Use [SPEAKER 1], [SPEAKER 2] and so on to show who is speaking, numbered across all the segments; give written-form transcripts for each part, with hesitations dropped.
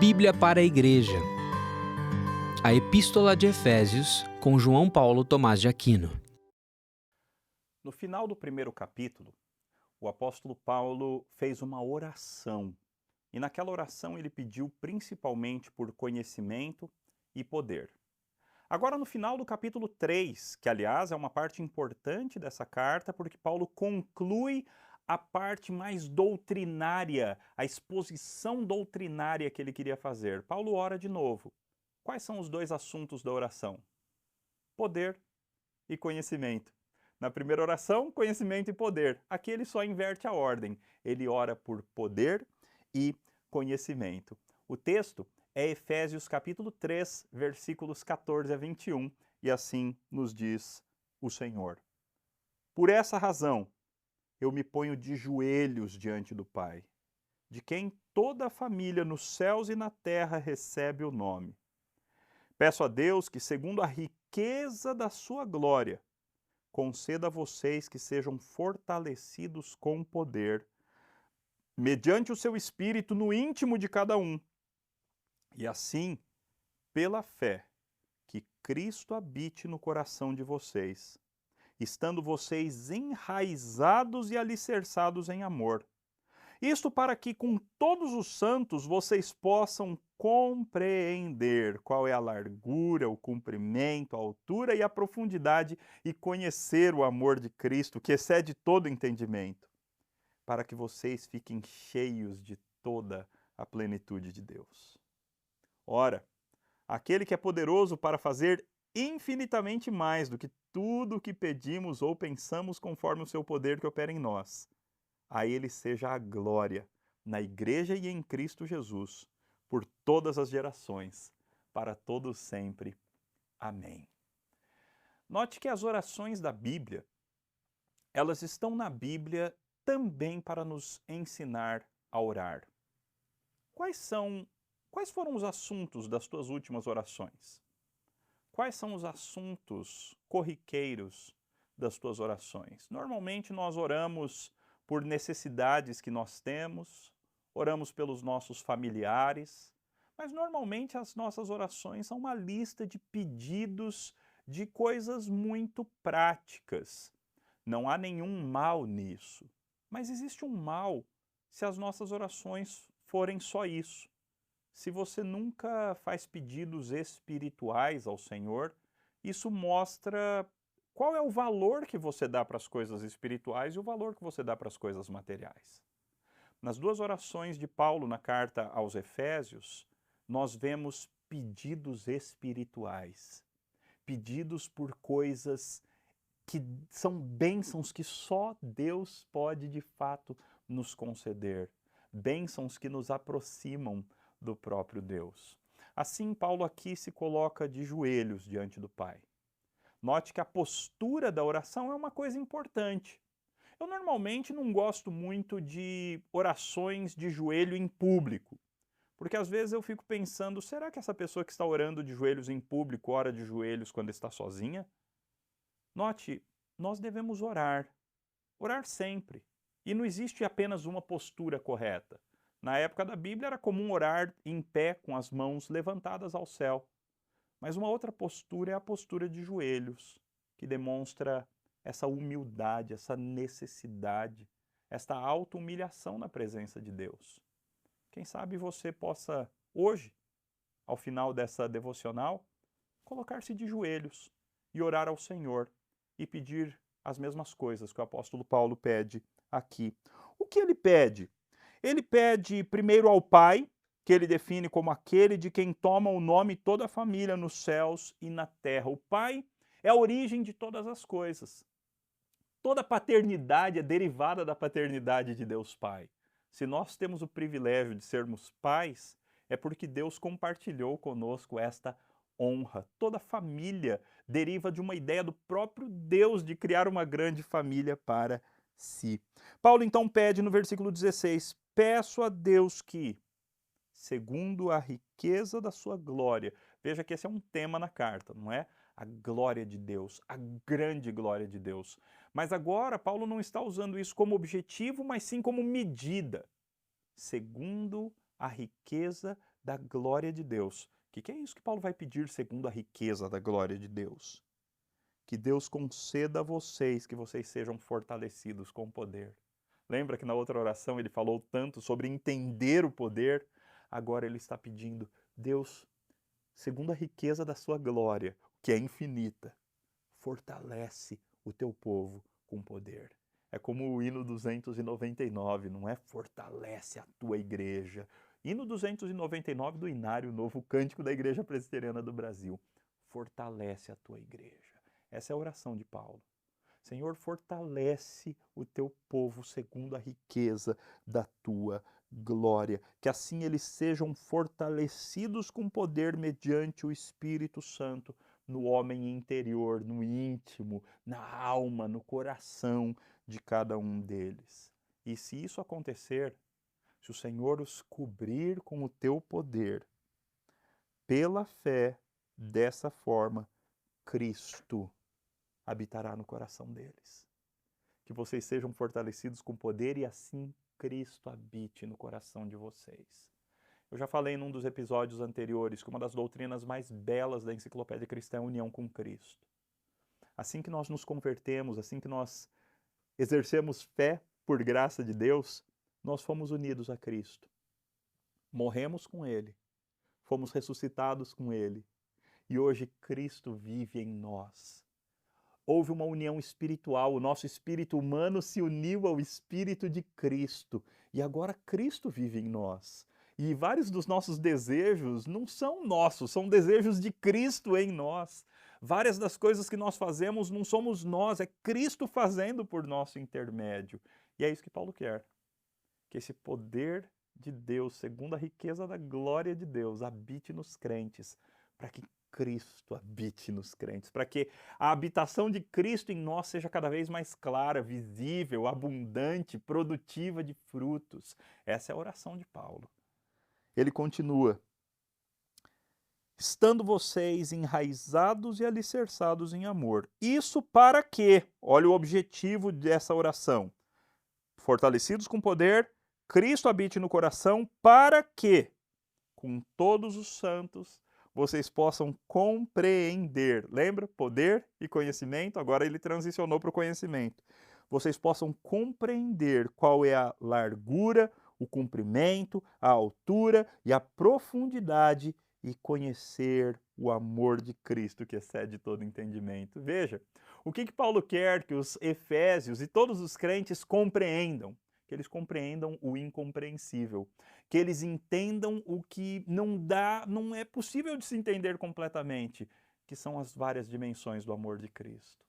[SPEAKER 1] Bíblia para a Igreja. A Epístola de Efésios, com João Paulo Thomaz de Aquino.
[SPEAKER 2] No final do primeiro capítulo, o apóstolo Paulo fez uma oração. E naquela oração ele pediu principalmente por conhecimento e poder. Agora no final do capítulo 3, que aliás é uma parte importante dessa carta, porque Paulo conclui a parte mais doutrinária, a exposição doutrinária que ele queria fazer. Paulo ora de novo. Quais são os dois assuntos da oração? Poder e conhecimento. Na primeira oração, conhecimento e poder. Aqui ele só inverte a ordem. Ele ora por poder e conhecimento. O texto é Efésios capítulo 3, versículos 14 a 21, e assim nos diz o Senhor. Por essa razão, eu me ponho de joelhos diante do Pai, de quem toda a família nos céus e na terra recebe o nome. Peço a Deus que, segundo a riqueza da sua glória, conceda a vocês que sejam fortalecidos com poder, mediante o seu Espírito no íntimo de cada um, e assim, pela fé, que Cristo habite no coração de vocês, estando vocês enraizados e alicerçados em amor. Isto para que com todos os santos vocês possam compreender qual é a largura, o comprimento, a altura e a profundidade e conhecer o amor de Cristo, que excede todo entendimento, para que vocês fiquem cheios de toda a plenitude de Deus. Ora, aquele que é poderoso para fazer infinitamente mais do que tudo o que pedimos ou pensamos conforme o seu poder que opera em nós, a ele seja a glória, na Igreja e em Cristo Jesus, por todas as gerações, para todos sempre. Amém. Note que as orações da Bíblia, elas estão na Bíblia também para nos ensinar a orar. Quais foram os assuntos das tuas últimas orações? Quais são os assuntos corriqueiros das tuas orações? Normalmente nós oramos por necessidades que nós temos, oramos pelos nossos familiares, mas normalmente as nossas orações são uma lista de pedidos de coisas muito práticas. Não há nenhum mal nisso, mas existe um mal se as nossas orações forem só isso. Se você nunca faz pedidos espirituais ao Senhor, isso mostra qual é o valor que você dá para as coisas espirituais e o valor que você dá para as coisas materiais. Nas duas orações de Paulo na carta aos Efésios, nós vemos pedidos espirituais, pedidos por coisas que são bênçãos que só Deus pode de fato nos conceder, bênçãos que nos aproximam do próprio Deus. Assim, Paulo aqui se coloca de joelhos diante do Pai. Note que a postura da oração é uma coisa importante. Eu normalmente não gosto muito de orações de joelho em público, porque às vezes eu fico pensando, será que essa pessoa que está orando de joelhos em público ora de joelhos quando está sozinha? Note, nós devemos orar sempre. E não existe apenas uma postura correta. Na época da Bíblia era comum orar em pé com as mãos levantadas ao céu. Mas uma outra postura é a postura de joelhos, que demonstra essa humildade, essa necessidade, esta auto-humilhação na presença de Deus. Quem sabe você possa, hoje, ao final dessa devocional, colocar-se de joelhos e orar ao Senhor e pedir as mesmas coisas que o apóstolo Paulo pede aqui. O que ele pede? Ele pede primeiro ao Pai, que ele define como aquele de quem toma o nome toda a família nos céus e na terra. O Pai é a origem de todas as coisas. Toda paternidade é derivada da paternidade de Deus Pai. Se nós temos o privilégio de sermos pais, é porque Deus compartilhou conosco esta honra. Toda família deriva de uma ideia do próprio Deus de criar uma grande família para si. Paulo então pede no versículo 16, peço a Deus que, segundo a riqueza da sua glória, veja que esse é um tema na carta, não é? A glória de Deus, a grande glória de Deus. Mas agora Paulo não está usando isso como objetivo, mas sim como medida. Segundo a riqueza da glória de Deus. O que é isso que Paulo vai pedir segundo a riqueza da glória de Deus? Que Deus conceda a vocês que vocês sejam fortalecidos com poder. Lembra que na outra oração ele falou tanto sobre entender o poder? Agora ele está pedindo, Deus, segundo a riqueza da sua glória, que é infinita, fortalece o teu povo com poder. É como o hino 299, não é? Fortalece a tua igreja. Hino 299 do Inário, novo cântico da Igreja Presbiteriana do Brasil. Fortalece a tua igreja. Essa é a oração de Paulo. Senhor, fortalece o teu povo segundo a riqueza da tua glória. Que assim eles sejam fortalecidos com poder mediante o Espírito Santo no homem interior, no íntimo, na alma, no coração de cada um deles. E se isso acontecer, se o Senhor os cobrir com o teu poder, pela fé, dessa forma, Cristo habitará no coração deles. Que vocês sejam fortalecidos com poder e assim Cristo habite no coração de vocês. Eu já falei num dos episódios anteriores que uma das doutrinas mais belas da Enciclopédia Cristã é a união com Cristo. Assim que nós nos convertemos, assim que nós exercemos fé por graça de Deus, nós fomos unidos a Cristo. Morremos com Ele, fomos ressuscitados com Ele e hoje Cristo vive em nós. Houve uma união espiritual, o nosso espírito humano se uniu ao espírito de Cristo e agora Cristo vive em nós. E vários dos nossos desejos não são nossos, são desejos de Cristo em nós. Várias das coisas que nós fazemos não somos nós, é Cristo fazendo por nosso intermédio. E é isso que Paulo quer, que esse poder de Deus, segundo a riqueza da glória de Deus, habite nos crentes, para que Cristo habite nos crentes, para que a habitação de Cristo em nós seja cada vez mais clara, visível, abundante, produtiva de frutos. Essa é a oração de Paulo. Ele continua: estando vocês enraizados e alicerçados em amor. Isso para quê? Olha o objetivo dessa oração. Fortalecidos com poder, Cristo habite no coração, para que, com todos os santos, vocês possam compreender. Lembra? Poder e conhecimento, agora ele transicionou para o conhecimento. Vocês possam compreender qual é a largura, o comprimento, a altura e a profundidade e conhecer o amor de Cristo que excede todo entendimento. Veja, o que Paulo quer que os efésios e todos os crentes compreendam? Que eles compreendam o incompreensível, que eles entendam o que não é possível de se entender completamente, que são as várias dimensões do amor de Cristo.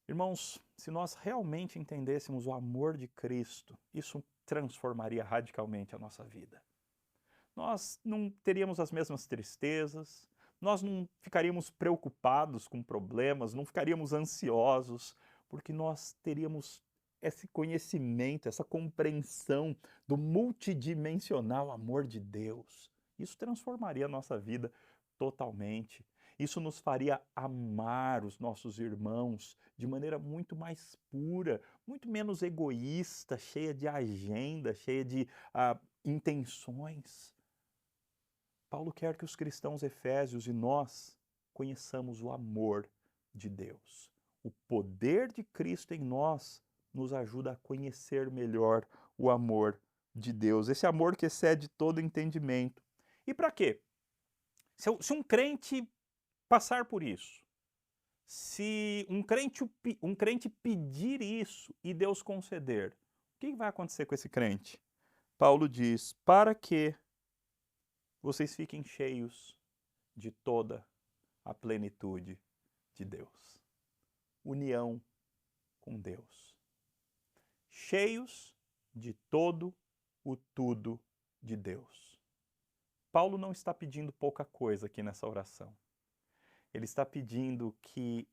[SPEAKER 2] Irmãos, se nós realmente entendêssemos o amor de Cristo, isso transformaria radicalmente a nossa vida. Nós não teríamos as mesmas tristezas, nós não ficaríamos preocupados com problemas, não ficaríamos ansiosos, porque nós teríamos esse conhecimento, essa compreensão do multidimensional amor de Deus. Isso transformaria a nossa vida totalmente. Isso nos faria amar os nossos irmãos de maneira muito mais pura, muito menos egoísta, cheia de agenda, cheia de intenções. Paulo quer que os cristãos efésios e nós conheçamos o amor de Deus. O poder de Cristo em nós nos ajuda a conhecer melhor o amor de Deus, esse amor que excede todo entendimento. E para quê? Se um crente passar por isso, se um crente pedir isso e Deus conceder, o que vai acontecer com esse crente? Paulo diz, para que vocês fiquem cheios de toda a plenitude de Deus. União com Deus. Cheios de todo o tudo de Deus. Paulo não está pedindo pouca coisa aqui nessa oração. Ele está pedindo que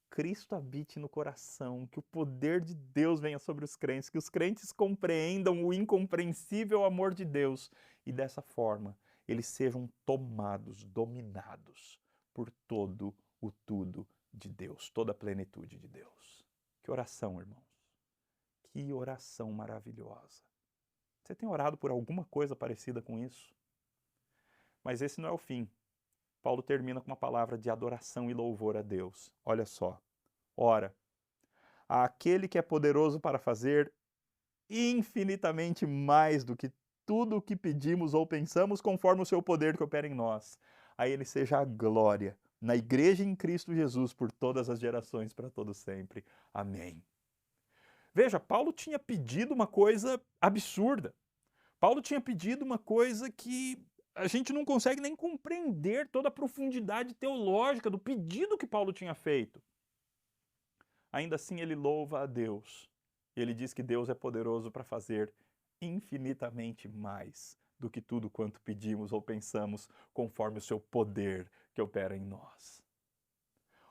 [SPEAKER 2] Cristo habite no coração, que o poder de Deus venha sobre os crentes, que os crentes compreendam o incompreensível amor de Deus e dessa forma eles sejam tomados, dominados por todo o tudo de Deus, toda a plenitude de Deus. Que oração, irmãos! Que oração maravilhosa! Você tem orado por alguma coisa parecida com isso? Mas esse não é o fim. Paulo termina com uma palavra de adoração e louvor a Deus. Olha só. Ora, àquele que é poderoso para fazer infinitamente mais do que tudo o que pedimos ou pensamos, conforme o seu poder que opera em nós. A ele seja a glória, na igreja em Cristo Jesus, por todas as gerações, para todo sempre. Amém. Veja, Paulo tinha pedido uma coisa absurda. Paulo tinha pedido uma coisa que a gente não consegue nem compreender toda a profundidade teológica do pedido que Paulo tinha feito. Ainda assim, ele louva a Deus. Ele diz que Deus é poderoso para fazer infinitamente mais do que tudo quanto pedimos ou pensamos, conforme o seu poder que opera em nós.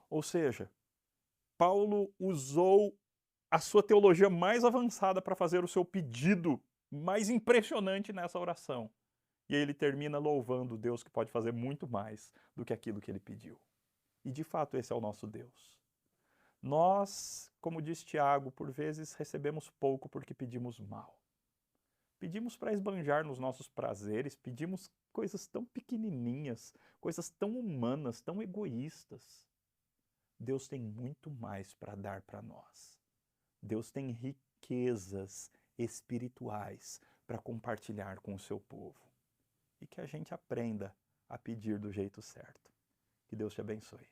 [SPEAKER 2] Ou seja, Paulo usou a sua teologia mais avançada para fazer o seu pedido mais impressionante nessa oração. E ele termina louvando o Deus que pode fazer muito mais do que aquilo que ele pediu. E de fato esse é o nosso Deus. Nós, como diz Tiago, por vezes recebemos pouco porque pedimos mal. Pedimos para esbanjar nos nossos prazeres, pedimos coisas tão pequenininhas, coisas tão humanas, tão egoístas. Deus tem muito mais para dar para nós. Deus tem riquezas espirituais para compartilhar com o seu povo. E que a gente aprenda a pedir do jeito certo. Que Deus te abençoe.